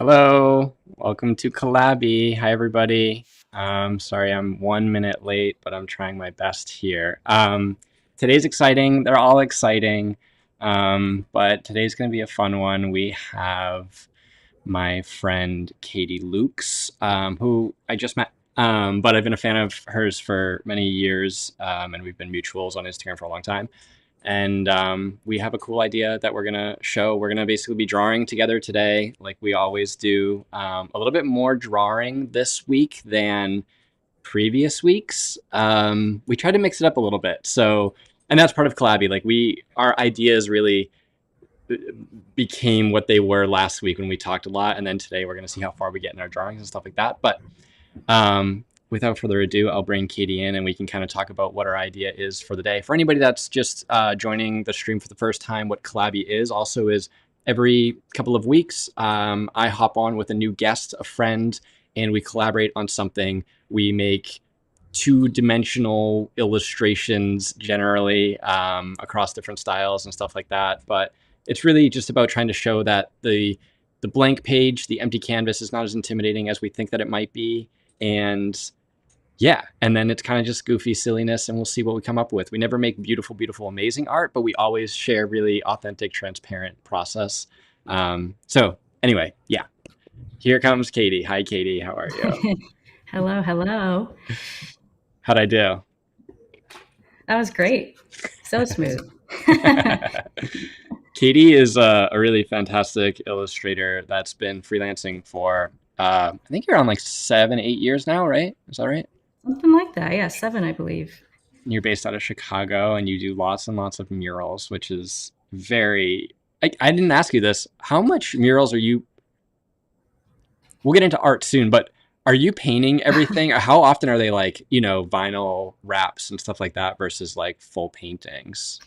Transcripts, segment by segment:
Hello, welcome to Collabie. Hi, everybody. Sorry I'm 1 minute late, but I'm trying my best here. Today's exciting. They're all exciting, but today's going to be a fun one. We have my friend Katie Lukes, who I just met, but I've been a fan of hers for many years, and we've been mutuals on Instagram for a long time. And we have a cool idea that we're going to show. We're going to basically be drawing together today, like we always do. A little bit more drawing this week than previous weeks. We tried to mix it up a little bit. So, and that's part of Collabie. Like our ideas really became what they were last week when we talked a lot. And then today we're going to see how far we get in our drawings and stuff like that. But without further ado, I'll bring Katie in and we can kind of talk about what our idea is for the day. For anybody that's just joining the stream for the first time, what Collabie is also is every couple of weeks, I hop on with a new guest, a friend, and we collaborate on something. We make two-dimensional illustrations generally across different styles and stuff like that. But it's really just about trying to show that the blank page, the empty canvas is not as intimidating as we think that it might be. And yeah, and then it's kind of just goofy silliness and we'll see what we come up with. We never make beautiful, beautiful, amazing art, but we always share really authentic, transparent process. So anyway, yeah, here comes Katie. Hi, Katie. How are you? Hello, hello. How'd I do? That was great. So smooth. Katie is a really fantastic illustrator that's been freelancing for, I think you're on like 7, 8 years now, right? Is that right? Something like that. Yeah, 7, I believe. You're based out of Chicago and you do lots and lots of murals, which is very. I didn't ask you this. How much murals are you? We'll get into art soon, but are you painting everything? How often are they like, vinyl wraps and stuff like that versus like full paintings?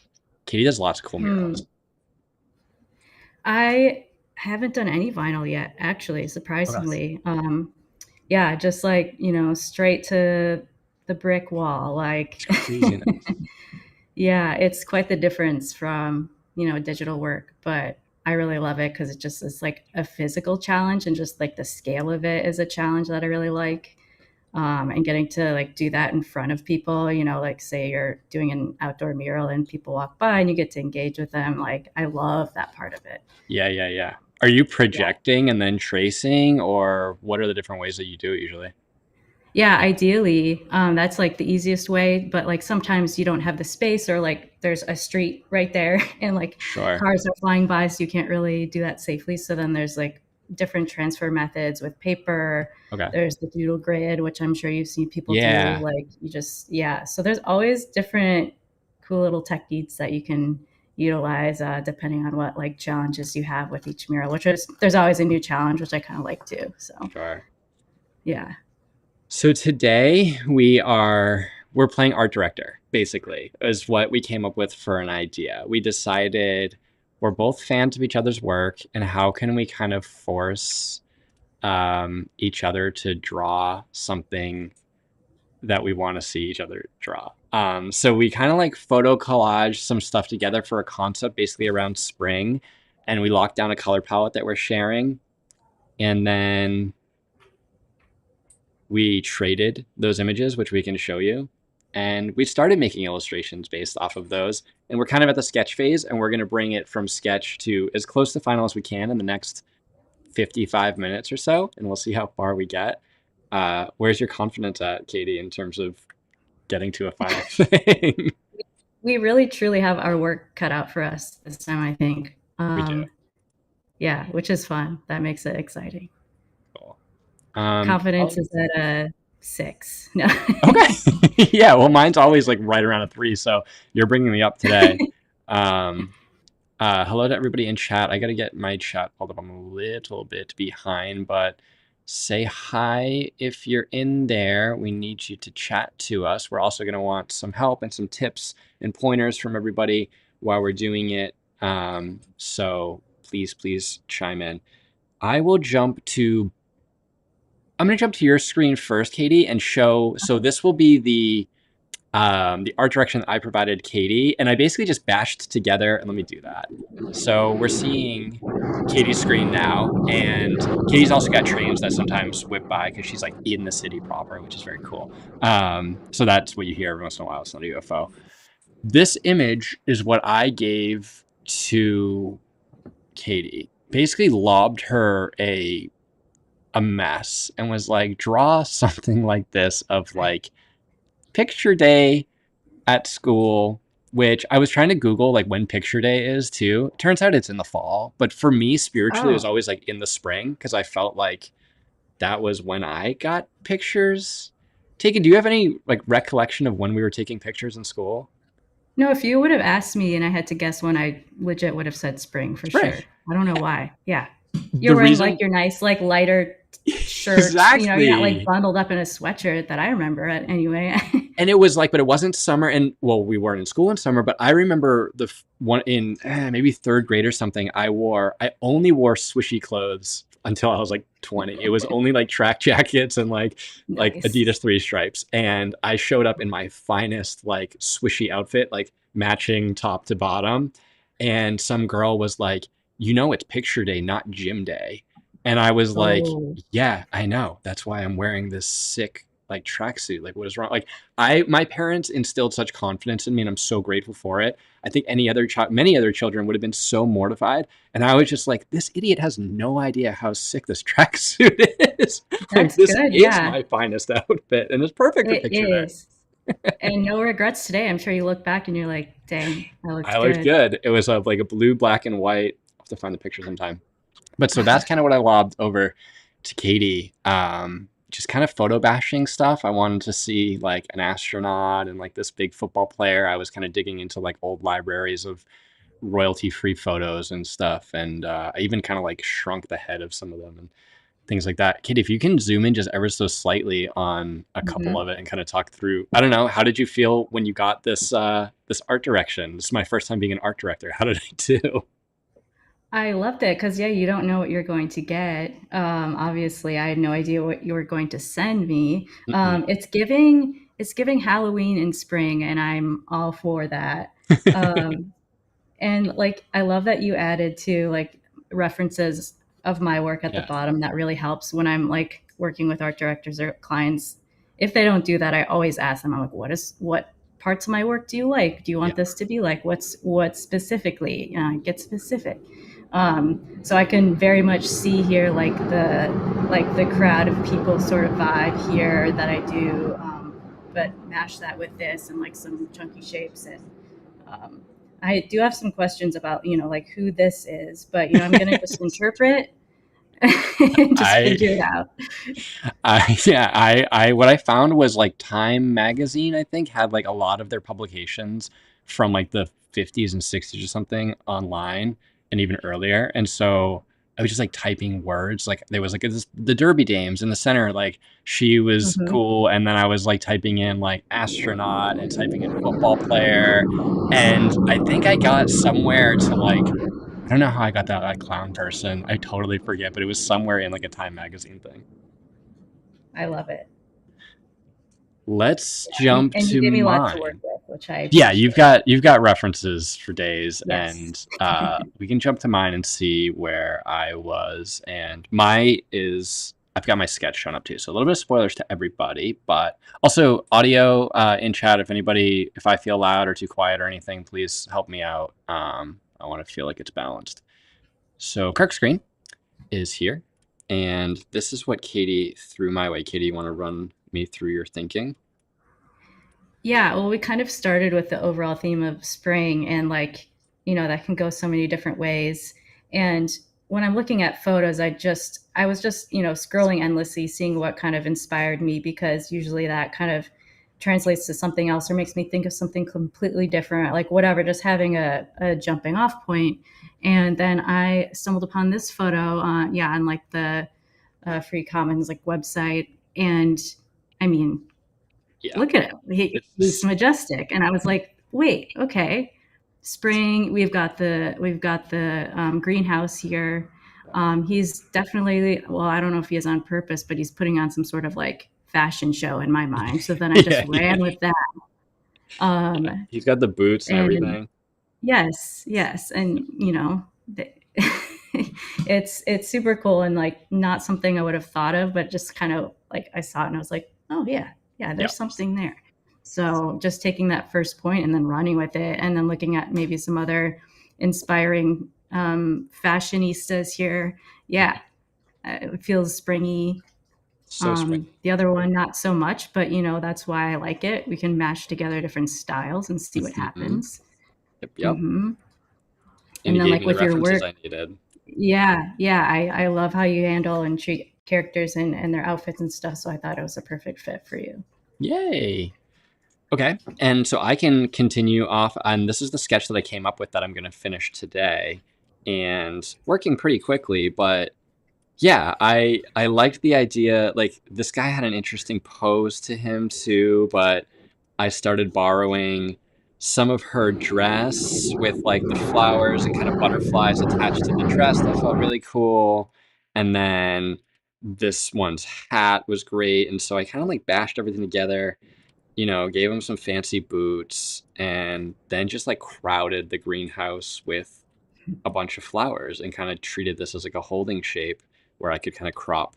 Katie does lots of cool Hmm. murals. I haven't done any vinyl yet, actually, Okay. surprisingly. Yeah, just like, straight to the brick wall. It's crazy. Yeah, it's quite the difference from, digital work, but I really love it because it just is like a physical challenge and just like the scale of it is a challenge that I really like. And getting to like do that in front of people, like say you're doing an outdoor mural and people walk by and you get to engage with them. Like I love that part of it. Yeah, yeah, yeah. Are you Yeah. projecting and then tracing, or what are the different ways that you do it usually? Yeah, ideally, that's like the easiest way. But like sometimes you don't have the space, or like there's a street right there, and like Sure. cars are flying by, so you can't really do that safely. So then there's like different transfer methods with paper. Okay. There's the doodle grid, which I'm sure you've seen people do. Yeah. Like you just, yeah. So there's always different cool little techniques that you can utilize depending on what like challenges you have with each mural. Which is there's always a new challenge, which I kind of like too. So Sure. yeah. So today we're playing art director, basically, is what we came up with for an idea. We decided we're both fans of each other's work, and how can we kind of force each other to draw something that we want to see each other draw. So we kind of like photo collage some stuff together for a concept basically around spring, and we locked down a color palette that we're sharing, and then we traded those images, which we can show you. And we started making illustrations based off of those. And we're kind of at the sketch phase, and we're going to bring it from sketch to as close to final as we can in the next 55 minutes or so. And we'll see how far we get. Where's your confidence at, Katie, in terms of getting to a final thing? We really truly have our work cut out for us this time, I think. We do. Yeah, which is fun. That makes it exciting. Cool. Confidence is at a 6. No. Okay. Yeah. Well, mine's always like right around a 3. So you're bringing me up today. Um, Hello to everybody in chat. I got to get my chat pulled up. I'm a little bit behind, but say hi if you're in there. We need you to chat to us. We're also going to want some help and some tips and pointers from everybody while we're doing it. So please, please chime in. I will jump to. I'm going to jump to your screen first, Katie, and show. So this will be the the art direction that I provided Katie, and I basically just bashed together. And let me do that. So we're seeing Katie's screen now, and Katie's also got trains that sometimes whip by because she's like in the city proper, which is very cool. So that's what you hear every once in a while. It's not a UFO. This image is what I gave to Katie. Basically, lobbed her a mess and was like, draw something like this of like picture day at school, which I was trying to Google like when picture day is too. Turns out it's in the fall. But for me, spiritually, it was Oh, always like in the spring because I felt like that was when I got pictures taken. Do you have any like recollection of when we were taking pictures in school? no, if you would have asked me and I had to guess one, I legit would have said spring for Spring. sure. I don't know why. Yeah. The You're wearing like reason your nice, like lighter shirt. You're not like exactly. bundled up in a sweatshirt that I remember it anyway. And it was like, but it wasn't summer, and well, we weren't in school in summer, but I remember the one in maybe third grade or something. I only wore swishy clothes until I was like 20. It was only like track jackets and like Nice. Adidas three stripes, and I showed up in my finest like swishy outfit, like matching top to bottom. And some girl was like, it's picture day, not gym day. And I was like, Oh, yeah, I know. That's why I'm wearing this sick like tracksuit. Like, what is wrong? Like, my parents instilled such confidence in me, and I'm so grateful for it. I think many other children would have been so mortified, and I was just like, this idiot has no idea how sick this tracksuit is. Like, that's this good. is Yeah, my finest outfit, and it's perfect for it picture day. is. And no regrets today. I'm sure you look back and you're like, dang, I I looked looked good. good. It was like a blue, black, and white. I'll have to find the picture sometime. But so that's kind of what I lobbed over to Katie. Just kind of photo bashing stuff. I wanted to see like an astronaut and like this big football player. I was kind of digging into like old libraries of royalty free photos and stuff. And I even kind of like shrunk the head of some of them and things like that. Katie, if you can zoom in just ever so slightly on a couple Mhm. of it and kind of talk through, I don't know, how did you feel when you got this art direction? This is my first time being an art director. How did I do? I loved it because yeah, you don't know what you're going to get. Obviously, I had no idea what you were going to send me. Mm-mm. It's giving Halloween in spring, and I'm all for that. Um, and like, I love that you added to like references of my work at the Yeah. bottom. That really helps when I'm like working with art directors or clients. If they don't do that, I always ask them. I'm like, what parts of my work do you like? Do you Yeah. want this to be like? What specifically? Get specific. So I can very much see here like the crowd of people sort of vibe here that I do, but mash that with this and like some chunky shapes. And um, I do have some questions about like who this is, but I'm gonna just interpret and just I figure it out. yeah, what I found was like Time magazine, I think, had like a lot of their publications from like the 50s and 60s or something online and even earlier. And so I was just like typing words. Like there was like the Derby Dames in the center, like she was Hmm. cool. And then I was like typing in like astronaut and typing in football player. And I think I got somewhere to like, I don't know how I got that like clown person. I totally forget, but it was somewhere in like a Time magazine thing. I love it. Let's And, jump and you to give me lots to work mine. with, which I Yeah, appreciate. you've got references for days, Yes. and we can jump to mine and see where I was. And my is I've got my sketch shown up too, so a little bit of spoilers to everybody, but also audio in chat. If I feel loud or too quiet or anything, please help me out. I want to feel like it's balanced. So Kirk's screen is here, and this is what Katie threw my way. Katie, you want to run me through your thinking? Yeah, well, we kind of started with the overall theme of spring, and like, that can go so many different ways. And when I'm looking at photos, I was just, scrolling endlessly, seeing what kind of inspired me, because usually that kind of translates to something else or makes me think of something completely different, like whatever, just having a jumping off point. And then I stumbled upon this photo, yeah, on like the Free Commons like website. And I mean, Yeah, look at him. He's it's majestic. And I was like, wait, okay. Spring, we've got the greenhouse here. He's definitely, well, I don't know if he is on purpose, but he's putting on some sort of like fashion show in my mind. So then I just yeah, ran yeah. with that. Um, He's got the boots and and everything. yes, yes, and it's super cool and like not something I would have thought of, but just kind of like I saw it and I was like, oh yeah, yeah, Yeah. there's something there. So just taking that first point and then running with it, and then looking at maybe some other inspiring fashionistas here. Yeah, it feels springy. So springy. The other one, not so much, but that's why I like it. We can mash together different styles and see what Hmm. happens. Yep, yep. hmm And And he then, gave like me the with your references work, I needed. yeah, yeah, I love how you handle and treat characters and their outfits and stuff. So I thought it was a perfect fit for you. Yay. Okay. And so I can continue off, and this is the sketch that I came up with that I'm going to finish today, and working pretty quickly, but yeah, I liked the idea. Like, this guy had an interesting pose to him too, but I started borrowing some of her dress with like the flowers and kind of butterflies attached to the dress. That felt really cool. And then this one's hat was great. And so I kind of like bashed everything together, gave him some fancy boots, and then just like crowded the greenhouse with a bunch of flowers and kind of treated this as like a holding shape where I could kind of crop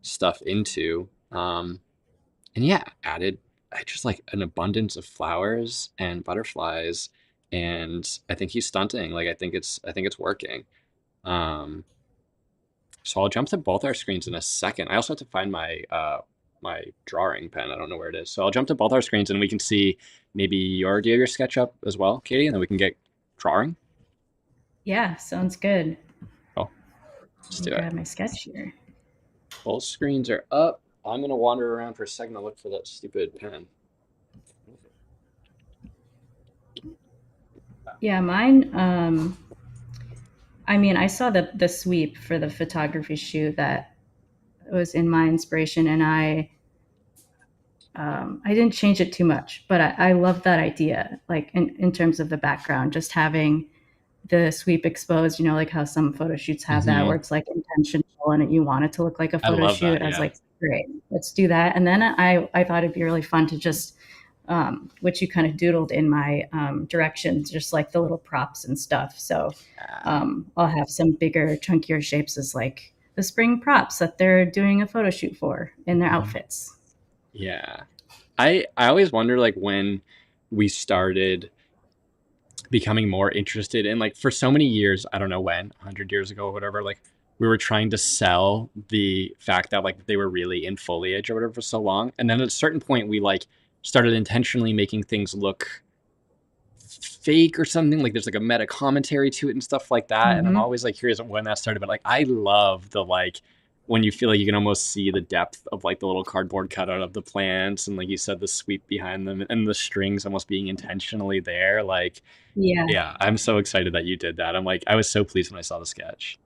stuff into. And yeah, added I just like an abundance of flowers and butterflies, and I think he's stunting. Like, I think it's working. Um, so I'll jump to both our screens in a second. I also have to find my drawing pen. I don't know where it is. So I'll jump to both our screens and we can see maybe do you have your sketch up as well, Katie, and then we can get drawing. Yeah, sounds good. Oh, let's Let me do it. grab my sketch here. Both screens are up. I'm gonna wander around for a second to look for that stupid pen. Yeah, mine. I mean, I saw the sweep for the photography shoot that was in my inspiration, and I didn't change it too much, but I love that idea. Like in terms of the background, just having the sweep exposed, like how some photo shoots have that, Hmm. where it's like intentional and you want it to look like a I photo love that. shoot. I was Yeah. like, great, let's do that. And then I thought it'd be really fun to just, which you kind of doodled in my directions, just like the little props and stuff. So I'll have some bigger, chunkier shapes as like the spring props that they're doing a photo shoot for in their Mhm. outfits. Yeah. I always wonder like when we started becoming more interested in, like, for so many years, I don't know when, 100 years ago or whatever, like we were trying to sell the fact that like they were really in foliage or whatever for so long. And then at a certain point we like started intentionally making things look fake or something, like there's like a meta commentary to it and stuff like that, and I'm hmm always like curious when that started. But like I love the like when you feel like you can almost see the depth of like the little cardboard cutout of the plants, and like you said, the sweep behind them and the strings almost being intentionally there. Like, Yeah. yeah, I'm so excited that you did that. I'm like, I was so pleased when I saw the sketch.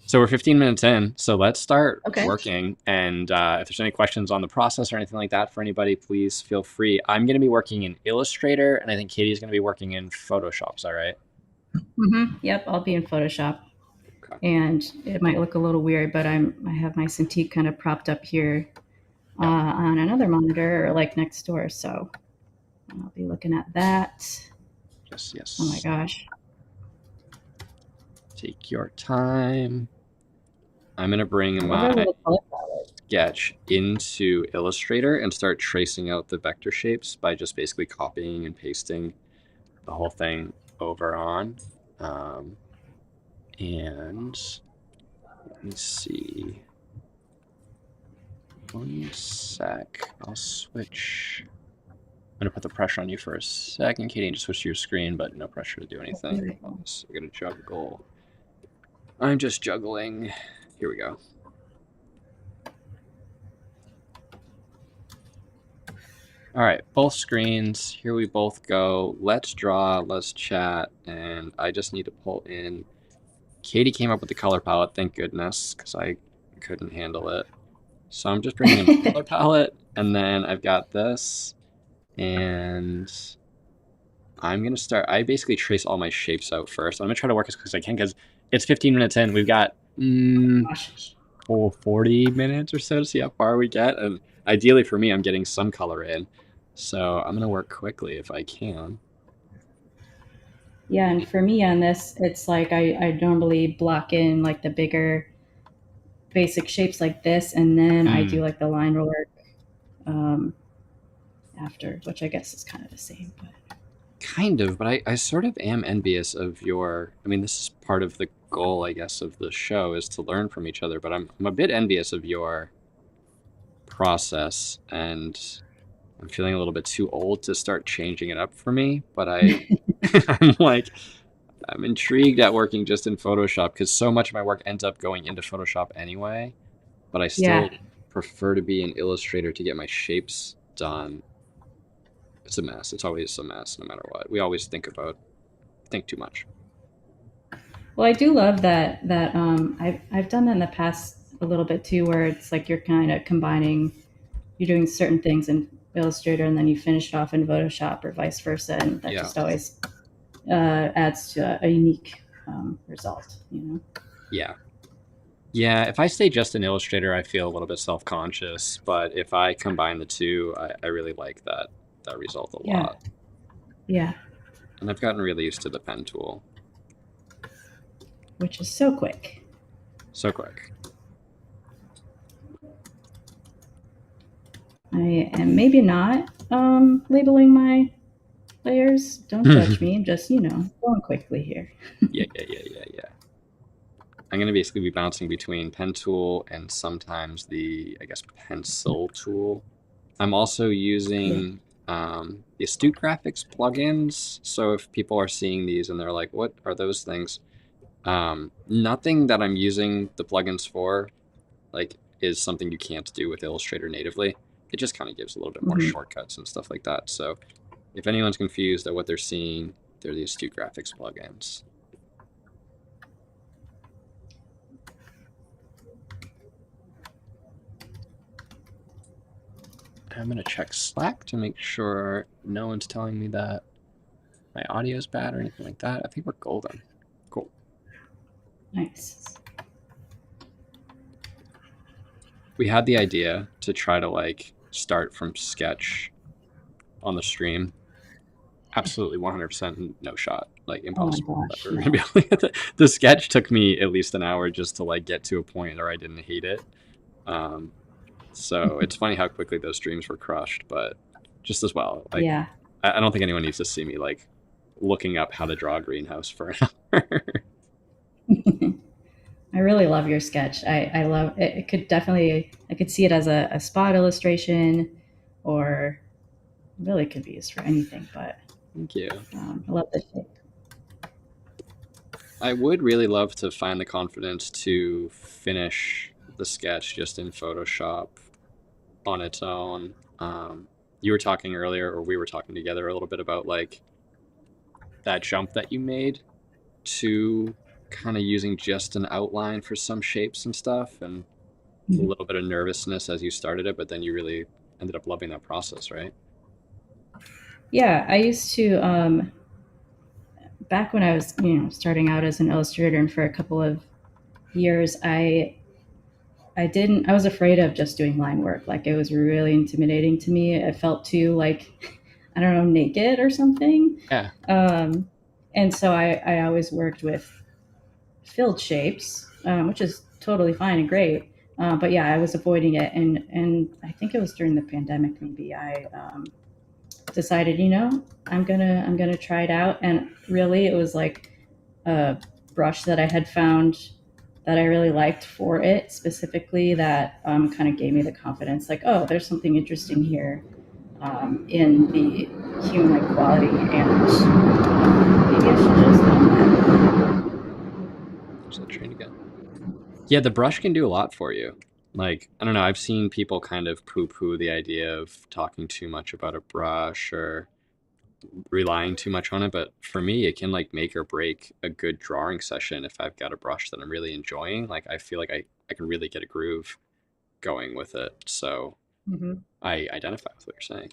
So we're 15 minutes in, so let's start Okay. working. And if there's any questions on the process or anything like that for anybody, please feel free. I'm going to be working in Illustrator, and I think Katie's going to be working in Photoshop. Is that right? Yep. I'll be in Photoshop. Okay. And it might look a little weird, but I have my Cintiq kind of propped up here Yeah. on another monitor or like next door. So I'll be looking at that. Yes, Oh my yes. gosh. Take your time. I'm going to I bring love our my little color palette. sketch into Illustrator and start tracing out the vector shapes by just basically copying and pasting the whole thing over on. Um, and let me see. One sec. I'll switch. I'm gonna put the pressure on you for a second, Katie, and just switch to your screen, but no pressure to do anything. So we're gonna juggle. I'm just juggling. Here we go. All right, both screens. Here we both go. Let's draw, let's chat, and I just need to pull in. Katie came up with the color palette, thank goodness, because I couldn't handle it. So I'm just bringing in my color palette, and then I've got this, and I'm gonna start. I basically trace all my shapes out first. I'm gonna try to work as quick as I can because it's 15 minutes in. We've got Gosh. 40 minutes or so to see how far we get, and ideally for me, I'm getting some color in. So I'm gonna work quickly if I can. Yeah, and for me on this, it's like I normally block in like the bigger basic shapes like this, and then I do Mm, like the line work um, after, which I guess is kind of the same. But kind of, but I sort of am envious of your. I mean, this is part of the goal, I guess, of the show is to learn from each other. But I'm a bit envious of your process, and I'm feeling a little bit too old to start changing it up for me. But I'm like, I'm intrigued at working just in Photoshop because so much of my work ends up going into Photoshop anyway. But I yeah, still prefer to be an illustrator to get my shapes done. It's a mess. It's always a mess, no matter what. We always think too much. well, I do love that I've done that in the past a little bit too, where it's like you're kind of combining, you're doing certain things in Illustrator, and then you finish it off in Photoshop, or vice versa, and that Yeah, just always adds to a unique result. You know. yeah, yeah. If I stay just an illustrator, I feel a little bit self-conscious. But if I combine the two, I really like that result a Yeah, lot. yeah, And I've gotten really used to the pen tool. which is so quick. So quick. I am maybe not labeling my layers. Don't judge Yeah, me. I'm just, going quickly here. yeah, yeah. I'm gonna basically be bouncing between pen tool and sometimes the, I guess, pencil tool. I'm also Yeah. using the Astute Graphics plugins. So if people are seeing these and they're like, "What are those things?" Nothing that I'm using the plugins for, like, is something you can't do with Illustrator natively. It just kind of gives a little bit more Hmm. shortcuts and stuff like that. So if anyone's confused at what they're seeing, they're the Astute Graphics plugins. I'm gonna check Slack to make sure no one's telling me that my audio is bad or anything like that. I think we're golden. Cool. Nice. We had the idea to try to like start from sketch on the stream. Absolutely 100% no shot. Like Oh my impossible that gosh, we were gonna be no. able to get the sketch took me at least an hour just to like get to a point where I didn't hate it. Um, so it's funny how quickly those streams were crushed, but just as well, like Yeah. I don't think anyone needs to see me like looking up how to draw a greenhouse for an hour. I really love your sketch. I love it. It could definitely, I could see it as a spot illustration, or really could be used for anything, but Thank you. I love the shape. I would really love to find the confidence to finish the sketch just in Photoshop on its own. You were talking earlier, or we were talking together a little bit about like that jump that you made to kind of using just an outline for some shapes and stuff, and a Mhm. little bit of nervousness as you started it, but then you really ended up loving that process, right? Yeah, I used to, back when I was, starting out as an illustrator, and for a couple of years, I was afraid of just doing line work. Like it was really intimidating to me. It felt too like, I don't know, naked or something. Yeah. Um, and so I always worked with filled shapes, which is totally fine and great. But yeah, I was avoiding it, and I think it was during the pandemic. Maybe I decided, I'm gonna try it out, and really, it was like a brush that I had found that I really liked for it specifically, that kind of gave me the confidence, like, oh, there's something interesting here in the human-like quality, and maybe I should just own that. There's that train again. Yeah, the brush can do a lot for you. Like, I don't know, I've seen people kind of poo poo the idea of talking too much about a brush or relying too much on it, but for me, it can like make or break a good drawing session if I've got a brush that I'm really enjoying. Like, I feel like I can really get a groove going with it. So Hmm. I identify with what you're saying.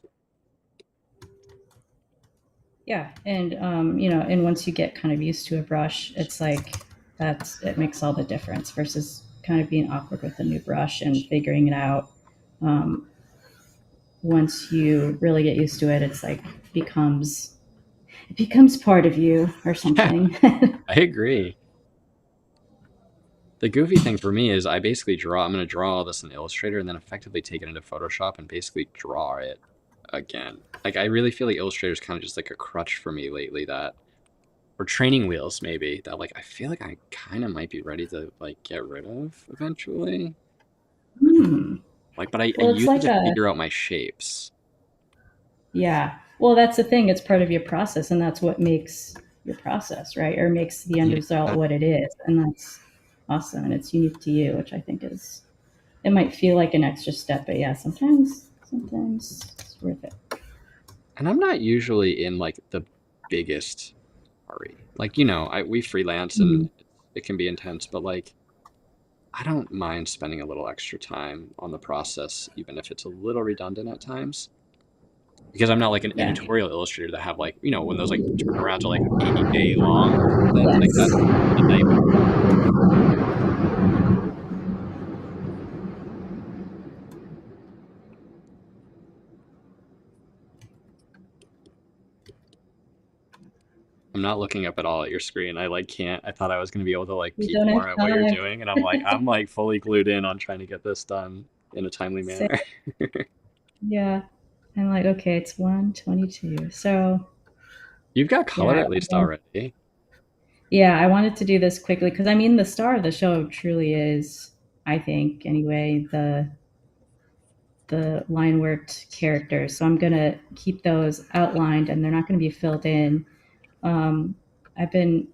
Yeah, and and once you get kind of used to a brush, it's like it makes all the difference versus kind of being awkward with a new brush and figuring it out. Um, once you really get used to it, it's like becomes it becomes part of you or Yeah, something. I agree. The goofy thing for me is I basically draw. I'm going to draw all this in Illustrator and then effectively take it into Photoshop and basically draw it again. Like I really feel like Illustrator is kind of just like a crutch for me lately. That or training wheels maybe that like I feel like I kind of might be ready to like get rid of eventually. Hmm. Like, but I Well, it's use it like to a figure out my shapes. yeah. Well, that's the thing. It's part of your process, and that's what makes your process, right? Or makes the end Yeah. result what it is, and that's awesome, and it's unique to you, which I think is it might feel like an extra step, but yeah, sometimes it's worth it. And I'm not usually in like the biggest hurry. Like, we freelance and Mm, it can be intense, but like I don't mind spending a little extra time on the process, even if it's a little redundant at times. Because I'm not like an yeah. editorial illustrator that have like, when those like turnarounds are like 8 day long or something, like Yes. that's a nightmare. I'm not looking up at all at your screen. I like can't. I thought I was gonna be able to like You peek don't have more at what you're time. doing, and I'm like fully glued in on trying to get this done in a timely Say, manner. yeah. I'm like, okay, it's 1:22. So You've got color yeah, at least already. yeah, I wanted to do this quickly because I mean, the star of the show truly is, I think, anyway, the line worked characters. So I'm gonna keep those outlined, and they're not going to be filled in. Um, I've been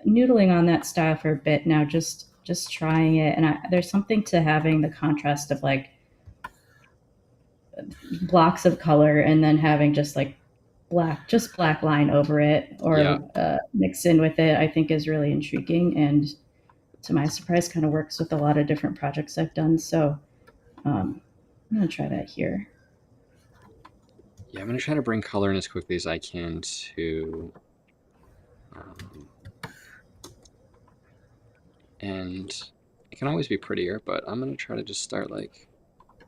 noodling on that style for a bit now, just trying it, and there's something to having the contrast of like blocks of color and then having just like black line over it Yeah. or mixed in with it. I think is really intriguing and to my surprise kind of works with a lot of different projects I've done. So I'm gonna try that here. Yeah, I'm gonna try to bring color in as quickly as I can to, um, and it can always be prettier, but I'm gonna try to just start like.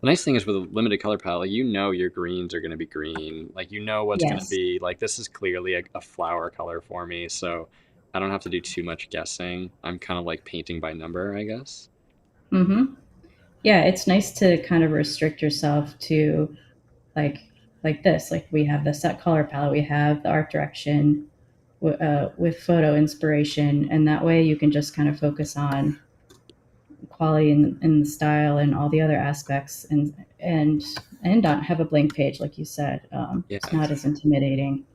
The nice thing is with a limited color palette, like, your greens are gonna be green. Like what's gonna Yes. be like. This is clearly a flower color for me, so I don't have to do too much guessing. I'm kind of like painting by number, I guess. Mm-hmm. Yeah, it's nice to kind of restrict yourself to like like this. Like we have the set color palette, we have the art direction with photo inspiration, and that way you can just kind of focus on quality and the style and all the other aspects, and not have a blank page, like you said. Yeah, It's not as exactly. intimidating.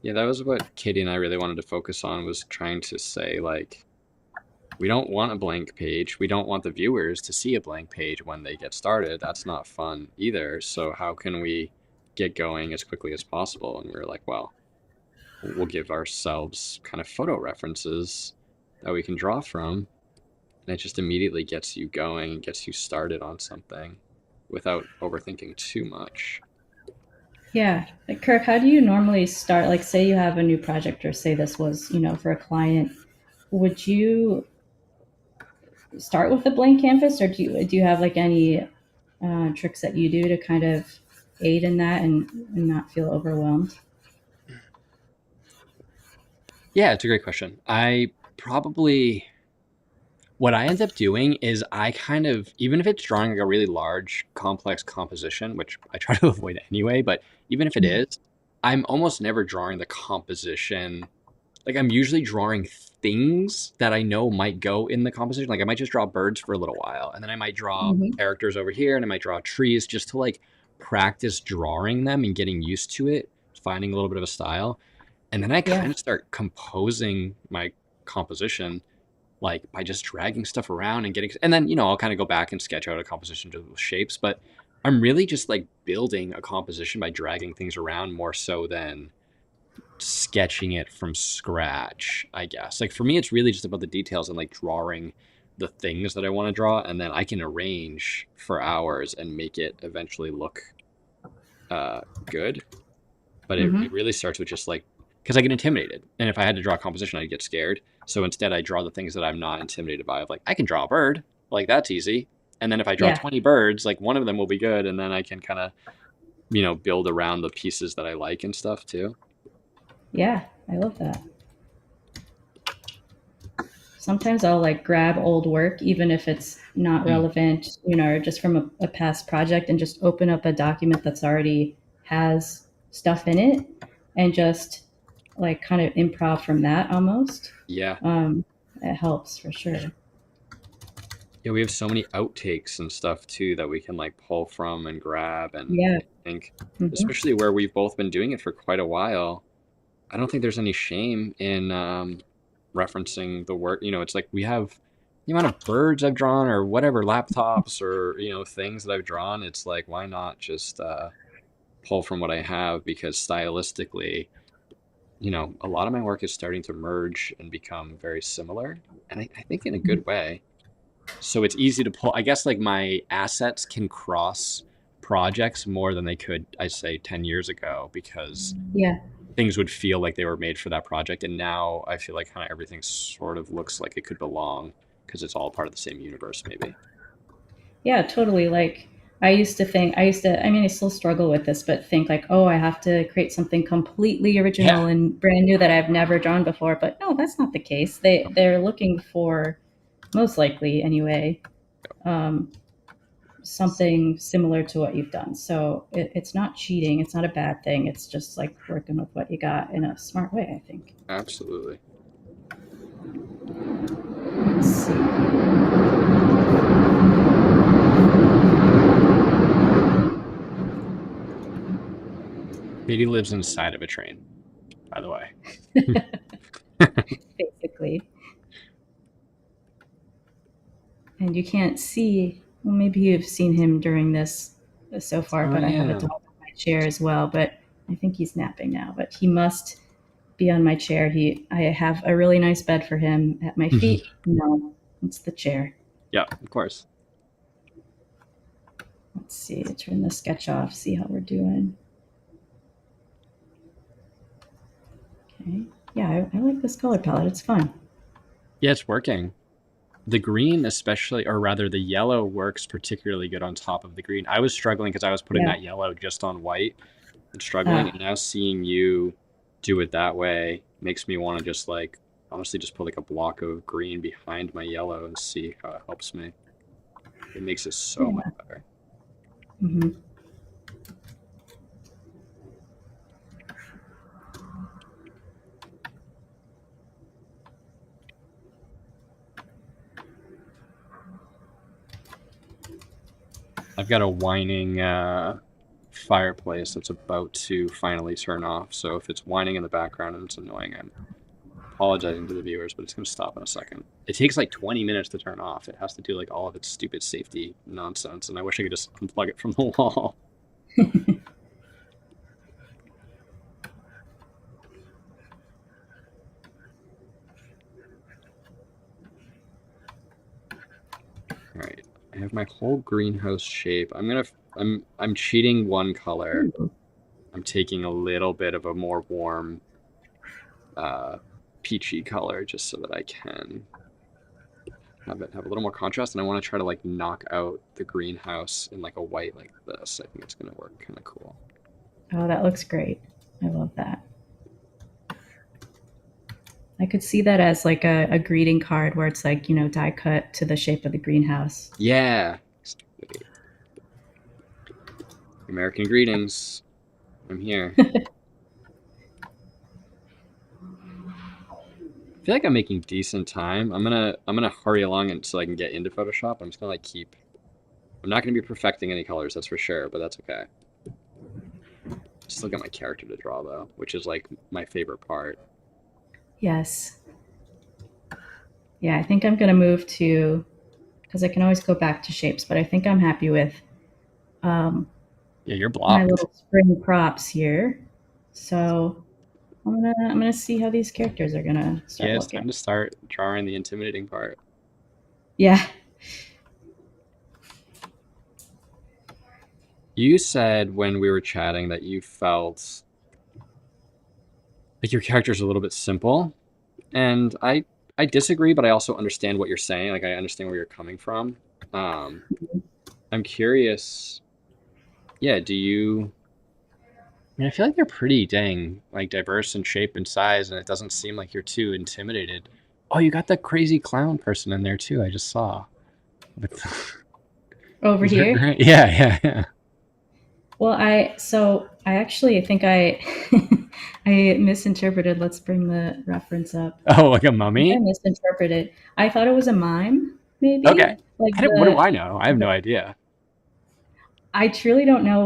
Yeah, that was what Katie and I really wanted to focus on was trying to say like we don't want a blank page. We don't want the viewers to see a blank page when they get started. That's not fun either. So how can we get going as quickly as possible? And we were like, well, we'll give ourselves kind of photo references that we can draw from, and it just immediately gets you going and gets you started on something without overthinking too much. Yeah. Like, Kirk, how do you normally start? Like, say you have a new project, or say this was, for a client. Would you start with a blank canvas, or do you have like any tricks that you do to kind of aid in that and not feel overwhelmed? Yeah, it's a great question. I probably what I end up doing is I kind of, even if it's drawing like a really large, complex composition, which I try to avoid anyway, but even if it is, I'm almost never drawing the composition. Like I'm usually drawing things that I know might go in the composition. Like I might just draw birds for a little while, and then I might draw Mm-hmm. characters over here, and I might draw trees just to like practice drawing them and getting used to it, finding a little bit of a style. And then I Yeah. kind of start composing my composition like by just dragging stuff around and getting, and then I'll kind of go back and sketch out a composition to those shapes, but I'm really just like building a composition by dragging things around more so than sketching it from scratch, I guess. Like for me it's really just about the details and like drawing the things that I want to draw, and then I can arrange for hours and make it eventually look uh good. But it Mm-hmm. really starts with just like, because I get intimidated, and if I had to draw a composition I'd get scared, so instead I draw the things that I'm not intimidated by, of like I can draw a bird, like that's easy. And then if I draw Yeah. 20 birds, like one of them will be good, and then I can kind of, build around the pieces that I like and stuff too. Yeah. I love that. Sometimes I'll like grab old work, even if it's not Mm. relevant, or just from a past project, and just open up a document that's already has stuff in it, and just like kind of improv from that almost. Yeah. Um, it helps for sure. Yeah, we have so many outtakes and stuff too that we can like pull from and grab. And Yeah. I think, Hmm. especially where we've both been doing it for quite a while, I don't think there's any shame in referencing the work. It's like we have the amount of birds I've drawn or whatever laptops or, things that I've drawn. It's like, why not just pull from what I have? Because stylistically, a lot of my work is starting to merge and become very similar. And I think in a good way. So it's easy to pull. I guess like my assets can cross projects more than they could, I say, 10 years ago because Yeah. things would feel like they were made for that project. And now I feel like kind of everything sort of looks like it could belong because it's all part of the same universe, maybe. Yeah, totally. Like I mean, I still struggle with this, but think like, oh, I have to create something completely Yeah. original and brand new that I've never drawn before. But no, that's not the case. They're looking for, most likely anyway, um, something similar to what you've done. So it's not cheating. It's not a bad thing. It's just like working with what you got in a smart way, I think. Absolutely. Let's see. Katie lives inside of a train, by the way. Basically. And you can't see. Well, maybe you've seen him during this so far, Oh, but I have a yeah. dog on my chair as well. But I think he's napping now. But he must be on my chair. I have a really nice bed for him at my feet. No, it's the chair. Yeah, of course. Let's see. Turn the sketch off. See how we're doing. Okay. Yeah, I like this color palette. It's fun. Yeah, it's working. The green, especially, or rather, the yellow works particularly good on top of the green. I was struggling because I was putting Yeah. that yellow just on white and struggling. Ah, And now seeing you do it that way makes me want to just like honestly just put like a block of green behind my yellow and see how it helps me. It makes it so much yeah. better. Hmm. I've got a whining fireplace that's about to finally turn off. So if it's whining in the background and it's annoying, I'm apologizing to the viewers, but it's going to stop in a second. It takes like 20 minutes to turn off. It has to do like all of its stupid safety nonsense, and I wish I could just unplug it from the wall. All right, I have my whole greenhouse shape. I'm cheating one color. Ooh. I'm taking a little bit of a more warm, uh, peachy color just so that I can have it have a little more contrast. And I want to try to like knock out the greenhouse in like a white like this. I think it's gonna work kind of cool. Oh, that looks great. I love that. I could see that as like a greeting card where it's like, die cut to the shape of the greenhouse. Yeah. American greetings. I'm here. I feel like I'm making decent time. I'm gonna hurry along so I can get into Photoshop. I'm just gonna like keep. I'm not gonna be perfecting any colors, that's for sure, but that's okay. Still got my character to draw though, which is like my favorite part. Yes. Yeah, I think I'm going to move to, because I can always go back to shapes, but I think I'm happy with um, Yeah, you're my blocked. little spring props here. So I'm gonna see how these characters are gonna Yeah, start it's time looking. to start drawing the intimidating part. Yeah. You said when we were chatting that you felt like your character's a little bit simple, and I disagree, but I also understand what you're saying. Like I understand where you're coming from. Um, I'm curious. Yeah, do you? I mean, I feel like they're pretty dang like diverse in shape and size, and it doesn't seem like you're too intimidated. Oh, you got that crazy clown person in there too. I just saw. With Over they're here. great. Yeah, yeah, yeah. Well, I actually think I I misinterpreted. Let's bring the reference up. Oh, like a I think I mummy? misinterpreted. I thought it was a mime, maybe. Okay. Like I didn't, what do I know? I have no idea. I truly don't know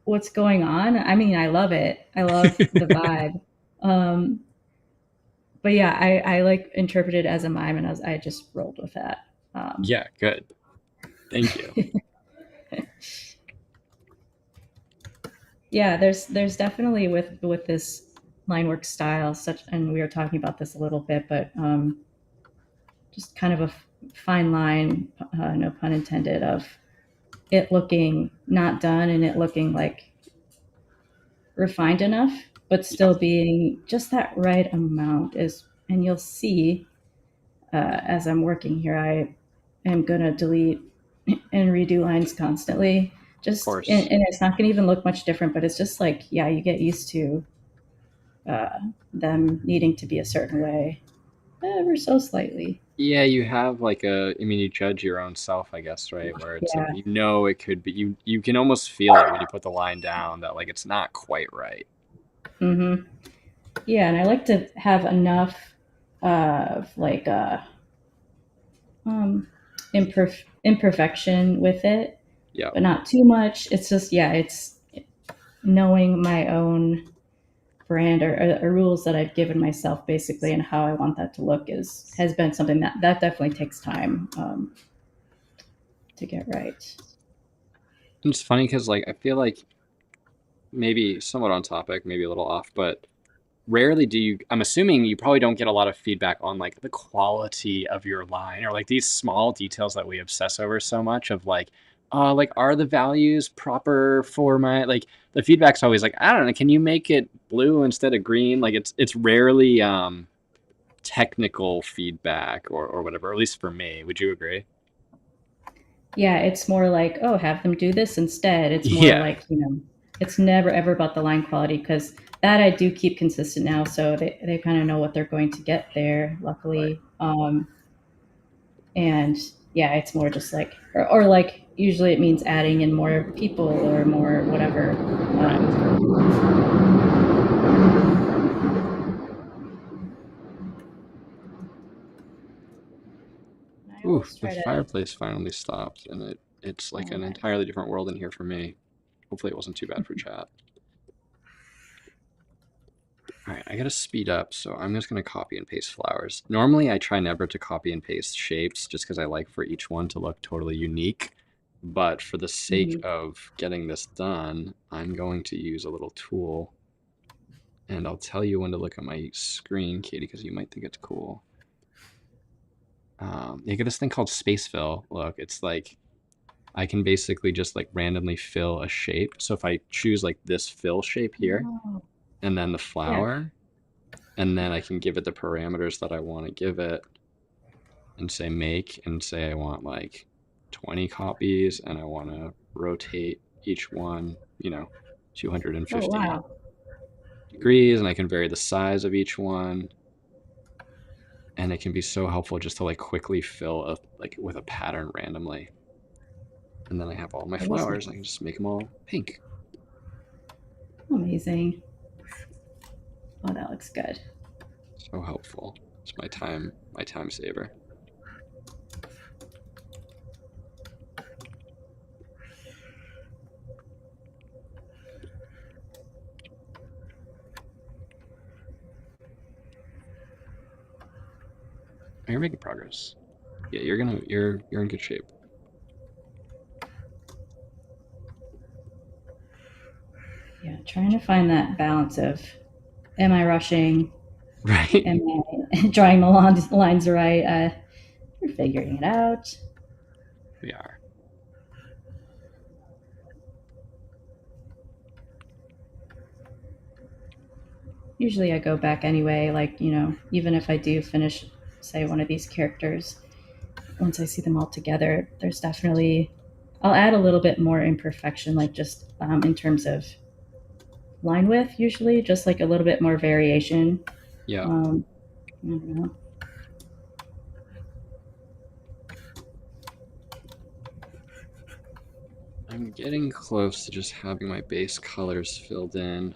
what's going on. I mean, I love it. I love the vibe. Um, but yeah, I like interpreted as a mime, and I just rolled with that. Um, Yeah, good. Thank you. yeah, there's definitely with this line work style such, and we were talking about this a little bit, but just kind of a fine line, no pun intended, of it looking not done and it looking like refined enough, but Yeah, still being just that right amount is. And you'll see as I'm working here, I am gonna delete and redo lines constantly. of Just course. and it's not gonna even look much different, but it's just like, yeah, you get used to uh, them needing to be a certain way, ever so slightly. Yeah, you have like I mean, you judge your own self, I guess, right? Where it's like Yeah. you know it could be you can almost feel it when you put the line down that like it's not quite right. Mm-hmm. Yeah, and I like to have enough of like um, imperfection with it, Yeah, but not too much. It's just, yeah, it's knowing my own brand or rules that I've given myself basically, and how I want that to look is has been something that definitely takes time to get right. and it's funny because like I feel like maybe somewhat on topic, maybe a little off, but rarely do you, I'm assuming you probably don't get a lot of feedback on like the quality of your line or like these small details that we obsess over so much of like are the values proper for my like the feedback's always like I don't know, can you make it blue instead of green? Like it's rarely technical feedback or whatever, at least for me. Would you agree? Yeah, it's more like, oh, have them do this instead. It's more Yeah, like, it's never ever about the line quality, because that I do keep consistent now. So they kind of know what they're going to get there, right, luckily. And yeah, it's more just like, or like, usually it means adding in more people or more whatever. right. I Ooh, always the try to. fireplace finally stopped and it's like Oh, an nice. entirely different world in here for me. Hopefully it wasn't too bad for chat. All right, I gotta speed up, so I'm just gonna copy and paste flowers. Normally, I try never to copy and paste shapes just because I like for each one to look totally unique. But for the sake Mhm. of getting this done, I'm going to use a little tool, and I'll tell you when to look at my screen, Katie, because you might think it's cool. You get this thing called space fill. Look, it's like I can basically just like randomly fill a shape. So if I choose like this fill shape here, Oh, and then the yeah. flower, and then I can give it the parameters that I want to give it and say make and say I want like 20 copies and I want to rotate each one, 250 Oh, wow. degrees, and I can vary the size of each one, and it can be so helpful just to like quickly fill a like with a pattern randomly. And then I have all my That is flowers and I can just make them all pink. amazing. Oh, that looks good. So helpful. It's my time saver. You're making progress. Yeah, you're in good shape. Yeah, trying to find that balance of, am I rushing? Right? Am I drawing the lines right? We're figuring it out. We are. Usually I go back anyway, like, even if I do finish, say, one of these characters, once I see them all together, there's definitely, I'll add a little bit more imperfection, like just in terms of line width, usually, just like a little bit more variation. Yeah. Um, I don't know. I'm getting close to just having my base colors filled in.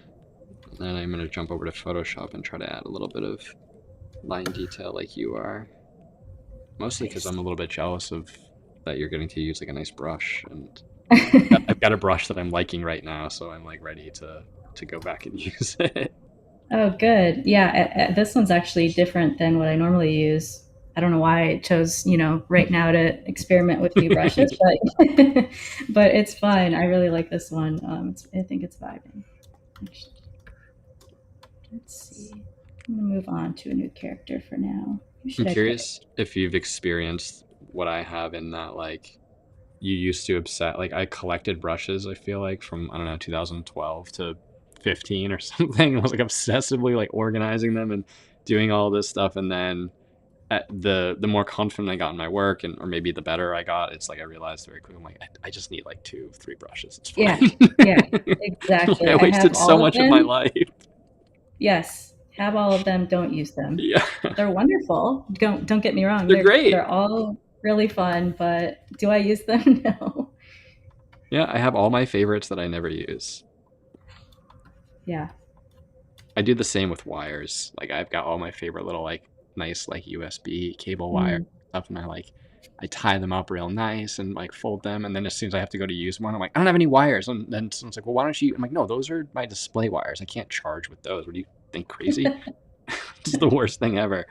And then I'm going to jump over to Photoshop and try to add a little bit of line detail like you are. Mostly because Nice. I'm a little bit jealous of that you're getting to use like a nice brush, and I've got a brush that I'm liking right now, so I'm like ready to go back and use it. Oh, good. Yeah, this one's actually different than what I normally use. I don't know why I chose, right now to experiment with new brushes, but but it's fun. I really like this one. I think it's vibing. Let's see. I'm gonna move on to a new character for now. Who I'm should I pick? curious if you've experienced what I have in that, like, you used to obsess, like, I collected brushes, I feel like, from, I don't know, 2012 to 15 or something. I was like obsessively like organizing them and doing all this stuff, and then the more confident I got in my work, and or maybe the better I got, it's like I realized very quickly, I'm like, I just need like 2 3 brushes, it's Yeah, fine. yeah, Like, exactly. I I have wasted so all of much of my them. life. Yes, have all of them. Don't use them. Yeah. They're wonderful. Don't get me wrong. They're They're great. all really fun, but do I use them? No. Yeah, I have all my favorites that I never use. Yeah. I do the same with wires. Like, I've got all my favorite little like nice like USB cable wire Mm. stuff, and I tie them up real nice and like fold them, and then as soon as I have to go to use one, I'm like, I don't have any wires. And then someone's like, well, why don't you? I'm like, no, those are my display wires. I can't charge with those. What do you think, crazy? It's the worst thing ever.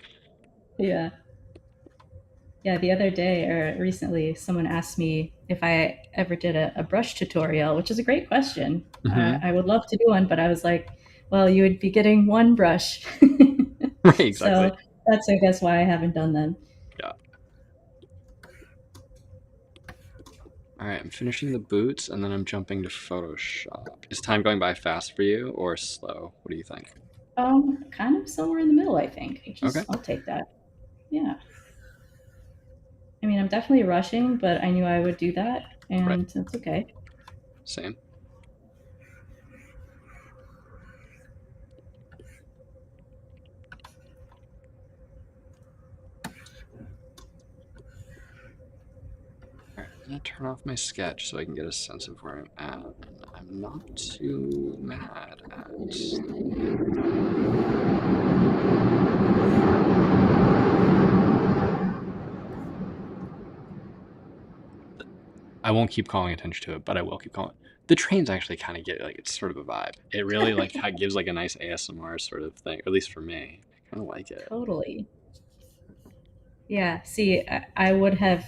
Yeah. Yeah, the other day or recently, someone asked me if I ever did a brush tutorial, which is a great question. Hmm. I would love to do one, but I was like, well, you would be getting one brush. Right, exactly. So that's, I guess, why I haven't done them. Yeah. All right, I'm finishing the boots, and then I'm jumping to Photoshop. Is time going by fast for you or slow? What do you think? Kind of somewhere in the middle, I think. Okay. I'll take that. Yeah. I mean, I'm definitely rushing, but I knew I would do that, Right. and that's okay. Same. All right, I'm gonna turn off my sketch so I can get a sense of where I'm at. And I'm not too mad at. I won't keep calling attention to it, but I will keep calling. The trains actually kind of get like, it's sort of a vibe. It really like gives like a nice ASMR sort of thing, or at least for me. I kind of like it. Totally. Yeah. See, I would have,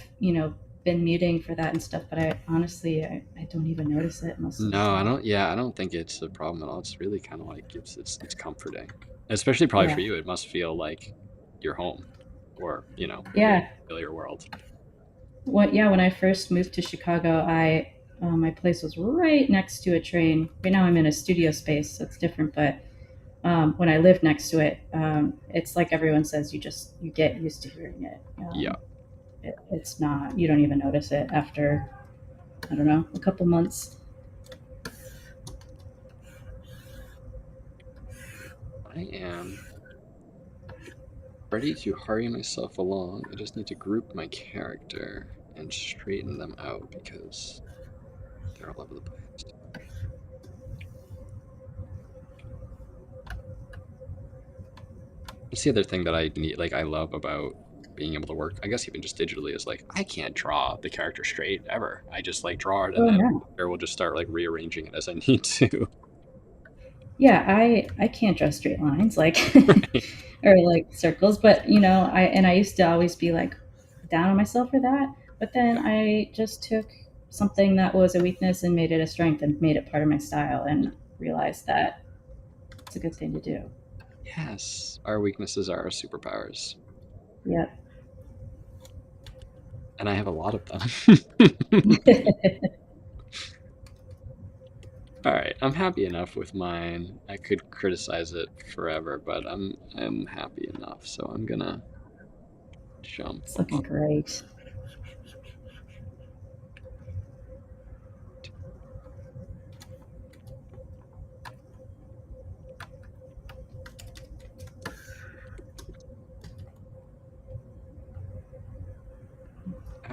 been muting for that and stuff, but I honestly, I don't even notice it most of the No, I time. don't. Yeah, I don't think it's a problem at all. It's really kind of like it's comforting, especially probably Yeah. for you. It must feel like you're home, or you're in Yeah. a familiar world. Yeah, when I first moved to Chicago, my place was right next to a train. Right now, I'm in a studio space, so it's different. But when I lived next to it, it's like everyone says, you get used to hearing it. Yeah, It's not, you don't even notice it after, I don't know, a couple months. I am ready to hurry myself along. I just need to group my character and straighten them out because they're all over the place. That's the other thing that I need, like I love about being able to work, I guess even just digitally, is like I can't draw the character straight ever. I just like draw it, and Oh then no. I will just start like rearranging it as I need to. Yeah, I can't draw straight lines like or like circles, but I used to always be like down on myself for that, but then Yeah. I just took something that was a weakness and made it a strength and made it part of my style and realized that it's a good thing to do. Yes, our weaknesses are our superpowers, Yep. and I have a lot of them. All right, I'm happy enough with mine. I could criticize it forever, but I'm happy enough, so I'm gonna jump It's looking on. great.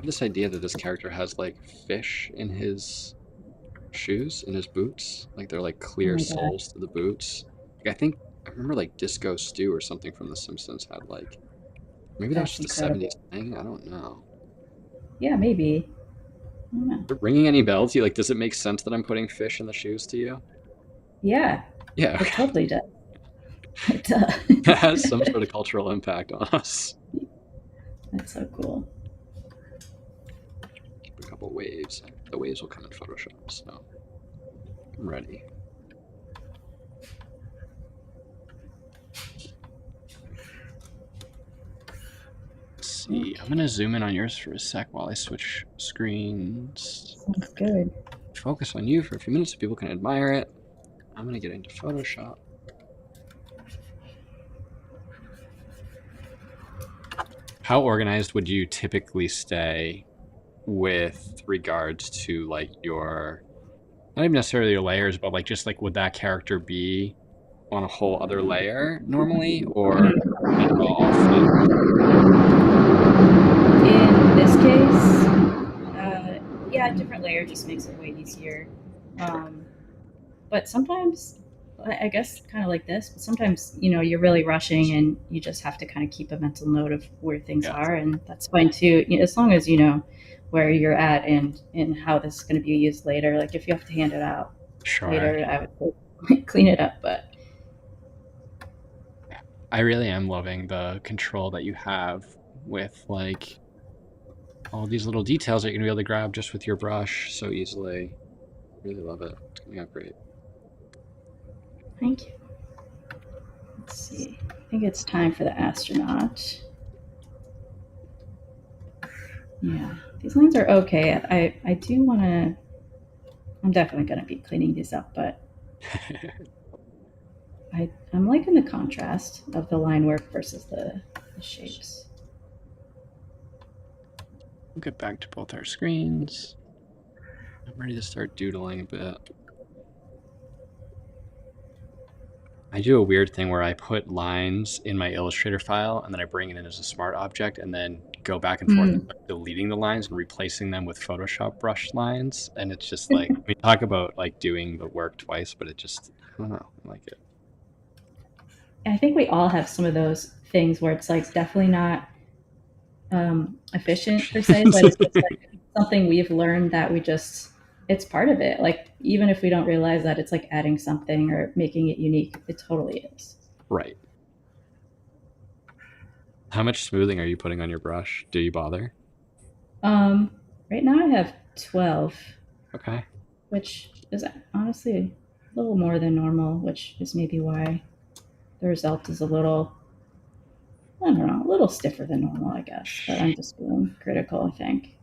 have this idea that this character has like fish in his shoes, in his boots. Like they're like Oh clear my god, soles to the boots. Like, I remember like Disco Stew or something from The Simpsons had like, maybe that was that's just a 70s incredible. thing. I don't know. Yeah, maybe. I don't know. Is it ringing any bells to you? Like, does it make sense that I'm putting fish in the shoes to you? Yeah, Yeah, it okay. totally does. It It has does. some sort of cultural impact on us. That's so cool. Keep a couple waves. The waves will come in Photoshop, so I'm ready. Let's see. I'm Okay, gonna zoom in on yours for a sec while I switch screens. sounds good. Focus on you for a few minutes so people can admire it. I'm gonna get into Photoshop. How organized would you typically stay with regards to like your, not even necessarily your layers, but like just like would that character be on a whole other layer normally, or is it all fluid? In this case, yeah, a different layer just makes it way easier. Sure. Um, but sometimes, I guess, kind of like this, but sometimes, you're really rushing and you just have to kind of keep a mental note of where things Yeah, are. And that's fine too, as long as you know where you're at and how this is going to be used later. Like if you have to hand it out sure. later, I would say clean it up. But I really am loving the control that you have with like all these little details that you're gonna be able to grab just with your brush so easily. Really love it. It's coming out great. thank you. Let's see. I think it's time for the astronaut. Yeah, these lines are okay. I do want to. I'm definitely going to be cleaning these up, but I'm liking the contrast of the line work versus the shapes. We'll get back to both our screens. I'm ready to start doodling a bit. I do a weird thing where I put lines in my Illustrator file and then I bring it in as a smart object and then go back and forth Mm. deleting the lines and replacing them with Photoshop brush lines. And it's just like, we talk about like doing the work twice, but it just, I don't know, I like it. I think we all have some of those things where it's like definitely not efficient per se, but it's just like something we've learned that we just it's part of it. Like even if we don't realize that it's like adding something or making it unique, it totally is. Right. How much smoothing are you putting on your brush? Do you bother? Um, right now I have 12, Okay. which is honestly a little more than normal, which is maybe why the result is a little, I don't know, a little stiffer than normal, I guess. But I'm just being critical, I think.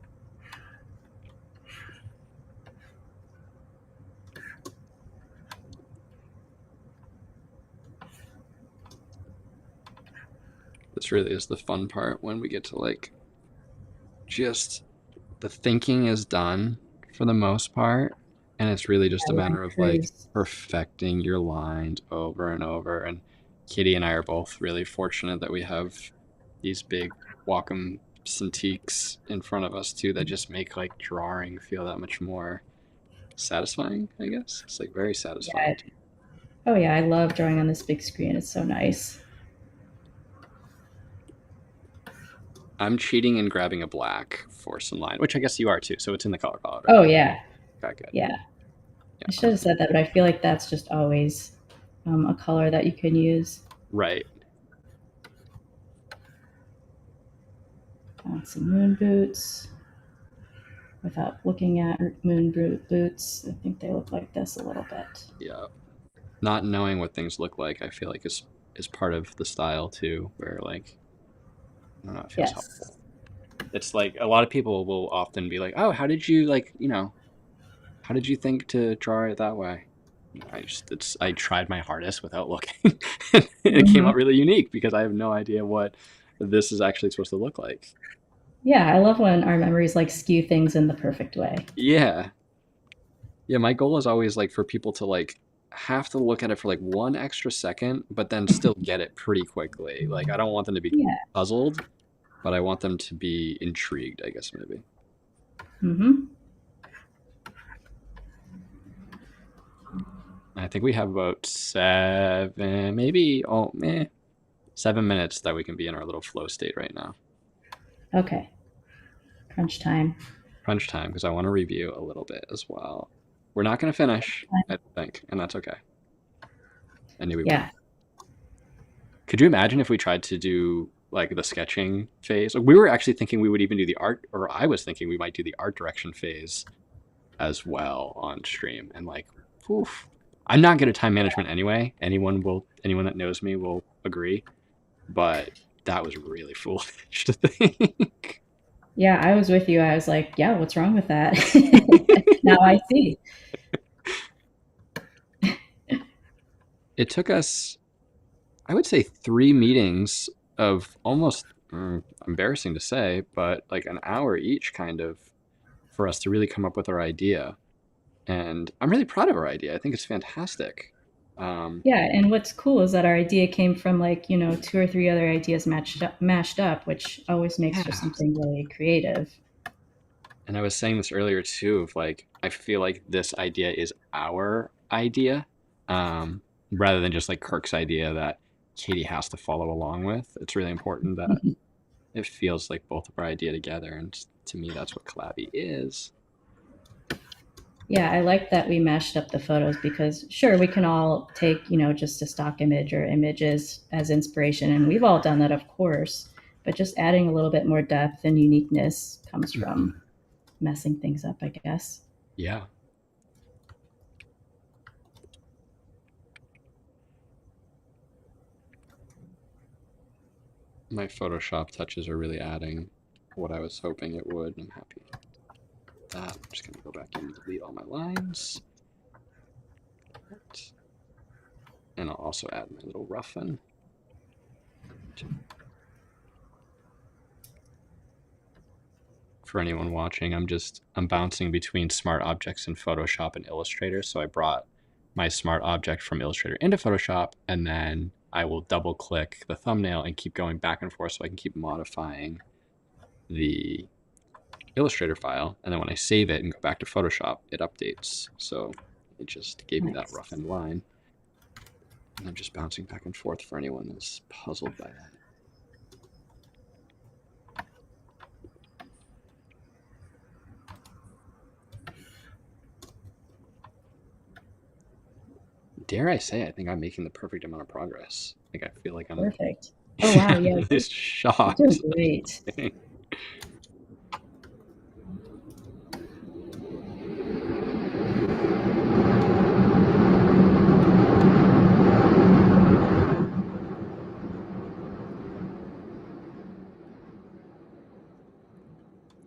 This really is the fun part when we get to like just the thinking is done for the most part, and it's really just a Yeah, line matter of like crews. perfecting your lines over and over. And Katie and I are both really fortunate that we have these big Wacom Cintiqs in front of us too that just make like drawing feel that much more satisfying, I guess. It's like very satisfying Yeah. to me. Oh yeah, I love drawing on this big screen. It's so nice. I'm cheating and grabbing a black for some line, which I guess you are too. So it's in the color palette, right? Oh yeah, Okay, good. yeah. Yeah, I should have said that, but I feel like that's just always a color that you can use. right. Some moon boots. Without looking at moon boots, I think they look like this a little bit. Yeah. Not knowing what things look like, I feel like is part of the style too, where like, I don't know, it feels Yes. helpful. It's like a lot of people will often be like, "Oh, how did you like, how did you think to draw it that way?" I tried my hardest without looking. It came Hmm. out really unique because I have no idea what this is actually supposed to look like. Yeah, I love when our memories like skew things in the perfect way. Yeah. Yeah, my goal is always like for people to like have to look at it for like one extra second, but then still get it pretty quickly. Like I don't want them to be Yeah, puzzled, but I want them to be intrigued, I guess maybe. Mm-hmm. I think we have about seven, maybe 7 minutes that we can be in our little flow state right now. Okay. Crunch time. Crunch time, because I want to review a little bit as well. We're not going to finish, I think, and that's okay. I knew we wouldn't. Yeah. Could you imagine if we tried to do like the sketching phase? Like, we were actually thinking we would even do the art, or I was thinking we might do the art direction phase as well on stream. And like, oof, I'm not good at time management anyway. Anyone that knows me will agree. But that was really foolish to think. Yeah, I was with you. I was like, yeah, what's wrong with that? Now I see. It took us, I would say, 3 meetings of almost embarrassing to say, but like an hour each, kind of, for us to really come up with our idea. And I'm really proud of our idea. I think it's fantastic. Um, Yeah, and what's cool is that our idea came from like, two or three other ideas mashed up, which always makes for yeah. something really creative. And I was saying this earlier too, of like, I feel like this idea is our idea, um, rather than just like Kirk's idea that Katie has to follow along with. It's really important that it feels like both of our idea together. And to me, that's what Collabie is. Yeah, I like that we mashed up the photos because sure, we can all take, just a stock image or images as inspiration, and we've all done that, of course, but just adding a little bit more depth and uniqueness comes Mhm. from messing things up, I guess. Yeah. My Photoshop touches are really adding what I was hoping it would. I'm happy with that. I'm just going to go back in and delete all my lines. And I'll also add my little roughen. For anyone watching, I'm bouncing between smart objects in Photoshop and Illustrator. So I brought my smart object from Illustrator into Photoshop, and then I will double click the thumbnail and keep going back and forth so I can keep modifying the Illustrator file. And then when I save it and go back to Photoshop, it updates. So it just gave me that Nice. roughened line. And I'm just bouncing back and forth for anyone that's puzzled by that. Dare I say, I think I'm making the perfect amount of progress. Like, I feel like I'm Perfect. Oh wow, yeah, just you're doing shocked. great.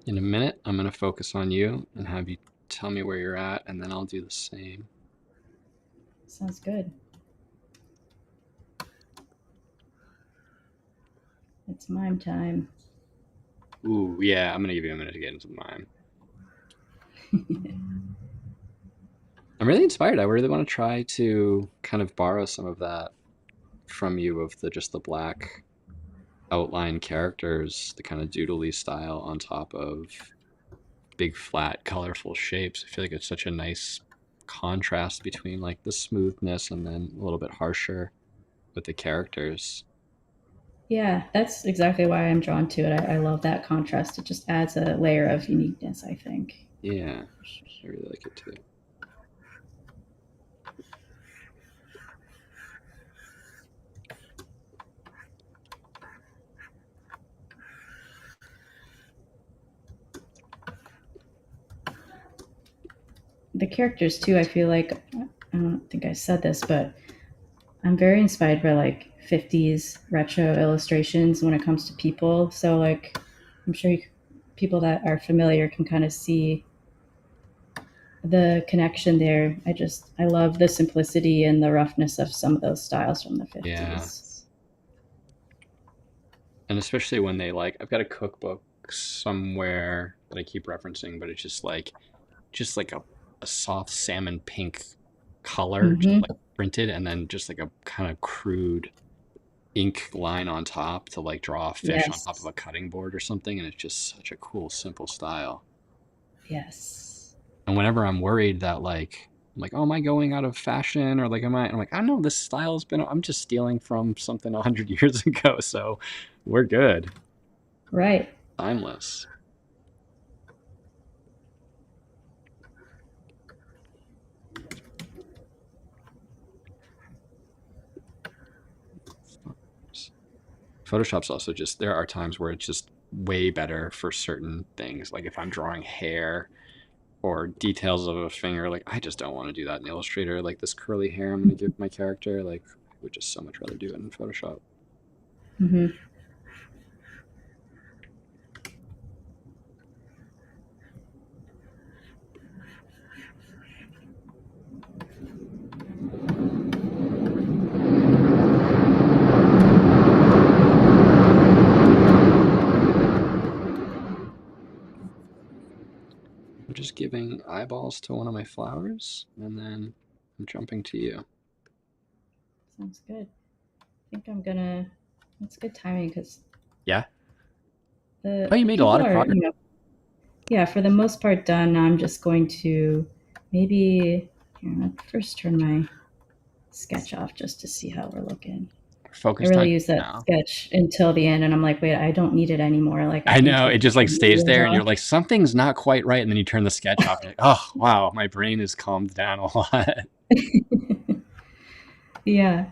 In a minute, I'm going to focus on you and have you tell me where you're at, and then I'll do the same. Sounds good. It's mime time. Ooh, yeah, I'm going to give you a minute to get into mine. I'm really inspired. I really want to try to kind of borrow some of that from you, of the just the black outline characters, the kind of doodly style on top of big, flat, colorful shapes. I feel like it's such a nice contrast between like the smoothness and then a little bit harsher with the characters. Yeah, that's exactly why I'm drawn to it. I love that contrast. It just adds a layer of uniqueness, I think. Yeah, I really like it too. The characters too, I feel like I don't think I said this, but I'm very inspired by like 50s retro illustrations when it comes to people. So like I'm sure people that are familiar can kind of see the connection there. I love the simplicity and the roughness of some of those styles from the Yeah, 50s. and especially when they like, I've got a cookbook somewhere that I keep referencing, but it's just like a soft salmon pink color, just Mm-hmm. like printed, and then just like a kind of crude ink line on top to like draw a fish on top of Yes. a cutting board or something, and it's just such a cool, simple style. Yes. And whenever I'm worried that like I'm like, oh, am I going out of fashion or like am I? I'm like, I don't know. This style has been. I'm just stealing from something 100 years ago, so we're good. Right. Timeless. Photoshop's also just there are times where it's just way better for certain things. Like if I'm drawing hair or details of a finger, like I just don't want to do that in Illustrator. Like this curly hair I'm gonna give my character, like I would just so much rather do it in Photoshop. Hmm. I'm just giving eyeballs to one of my flowers, and then I'm jumping to you. Sounds good. I think I'm gonna. It's good timing because Yeah. Oh, the you made a lot people of are, progress. yeah, for the most part done. Now I'm just going to maybe here, I'll first turn my sketch off just to see how we're looking. I Focused on really you use that now. sketch until the end, and I'm like, wait, I don't need it anymore. Like I I can know it take just like some stays areas there, and you're off. like something's not quite right, and then you turn the sketch off, and you're like, oh wow, my brain has calmed down a lot. Yeah.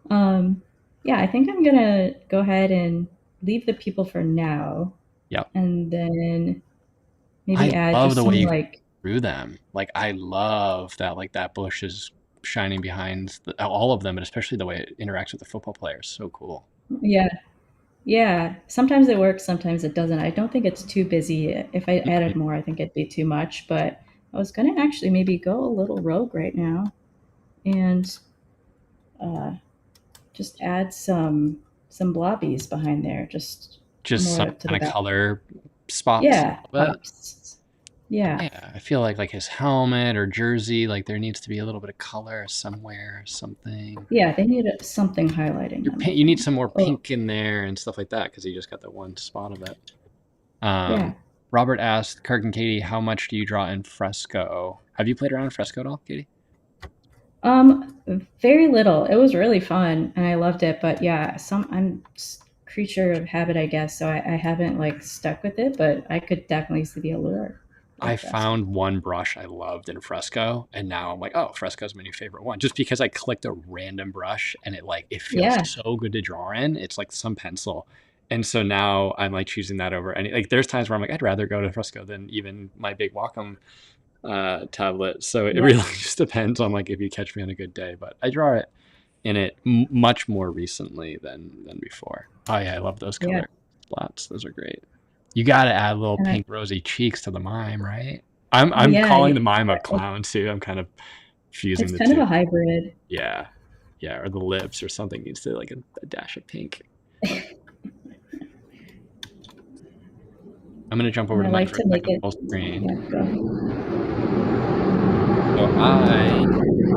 Um, yeah, I think I'm gonna go ahead and leave the people for now, Yep. and then maybe I add love just the way some you like, drew them. Like I love that like that bush is shining behind all of them, but especially the way it interacts with the football players. So cool. yeah, yeah. Sometimes it works, sometimes it doesn't. I don't think it's too busy. If I added more, I think it'd be too much. But I was gonna actually maybe go a little rogue right now and uh, just add some blobbies behind there, just Just some more to the kind of back. color spots a Yeah, little bit. pops. Yeah, Yeah, I feel like his helmet or jersey, like there needs to be a little bit of color somewhere, something. yeah. They need something highlighting them, I You need some think. more Oh, pink in there and stuff like that because you just got that one spot of it. Um, yeah. Robert asked Kirk and Katie, how much do you draw in fresco? Have you played around in fresco at all, Katie? Very little. It was really fun, and I loved it. But yeah, I'm creature of habit, I guess. So I haven't like stuck with it, but I could definitely see the allure I of fresco. found one brush I loved in Fresco, and now I'm like, oh, Fresco's my new favorite one. Just because I clicked a random brush and it feels Yeah, so good to draw in. It's like some pencil, and so now I'm like choosing that over any. Like, there's times where I'm like, I'd rather go to Fresco than even my big Wacom tablet. So it yeah, really just depends on like if you catch me on a good day. But I draw it in it much more recently than before. Oh yeah, I love those yeah. color splats. Those are great. You got to add little And pink rosy cheeks to the mime, right? I'm yeah, calling the mime a clown too. I'm kind of fusing it's the kind of two. a hybrid. Yeah, yeah, or the lips or something needs to like a dash of pink. I'm gonna jump over And to I mine like for a to make second it. full screen. Yeah, go. So I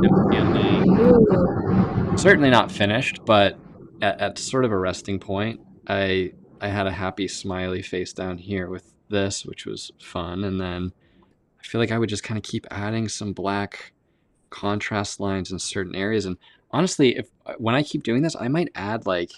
am feeling Ooh, certainly not finished, but at sort of a resting point. I had a happy smiley face down here with this, which was fun, and then I feel like I would just kind of keep adding some black contrast lines in certain areas. And honestly, if when I keep doing this, I might add like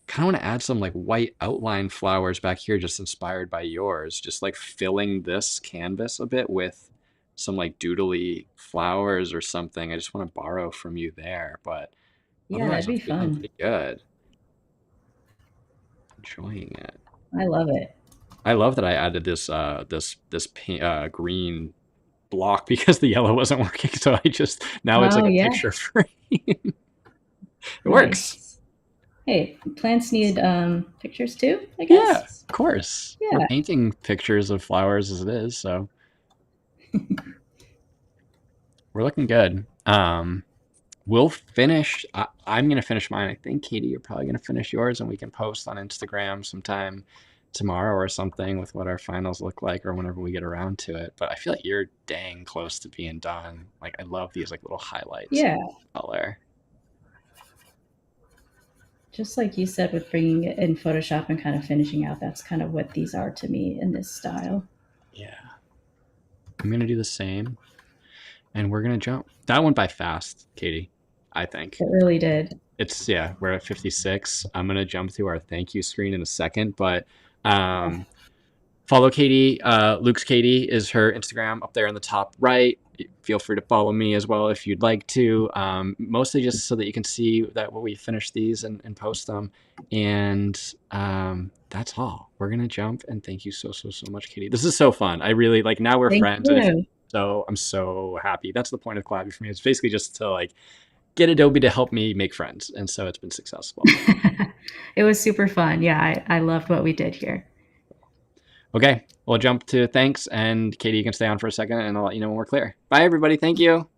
kind of want to add some like white outline flowers back here, just inspired by yours, just like filling this canvas a bit with some like doodly flowers or something. I just want to borrow from you there, but yeah, otherwise that'd I'm be feeling fun. pretty good. Enjoying it. I love it. I love that I added this green block because the yellow wasn't working. So I just now it's Oh like a yeah, picture frame. It works. nice. Hey, plants need pictures too, I Yeah, guess. of course. We're Yeah, painting pictures of flowers as it is, so we're looking good. We'll finish. I'm gonna finish mine. I think Katie, you're probably gonna finish yours, and we can post on Instagram sometime tomorrow or something with what our finals look like, or whenever we get around to it. But I feel like you're dang close to being done. Like I love these like little highlights yeah. of color. just like you said with bringing it in Photoshop and kind of finishing out, that's kind of what these are to me in this style. Yeah. I'm going to do the same. And we're going to jump. That went by fast, Katie, I think. It really did. Yeah, we're at 56. I'm going to jump to our thank you screen in a second, but um, follow Katie. Luke's Katie is her Instagram up there in the top right. Feel free to follow me as well if you'd like to. Mostly just so that you can see that when we finish these and post them. And that's all. We're gonna jump. And thank you so much, Katie. This is so fun. I really like. Now we're Thank friends, and you. I'm so happy. That's the point of Collabie for me. It's basically just to like get Adobe to help me make friends, and so it's been successful. It was super fun. Yeah, I loved what we did here. Okay, we'll jump to thanks, and Katie, you can stay on for a second, and I'll let you know when we're clear. Bye, everybody. Thank you.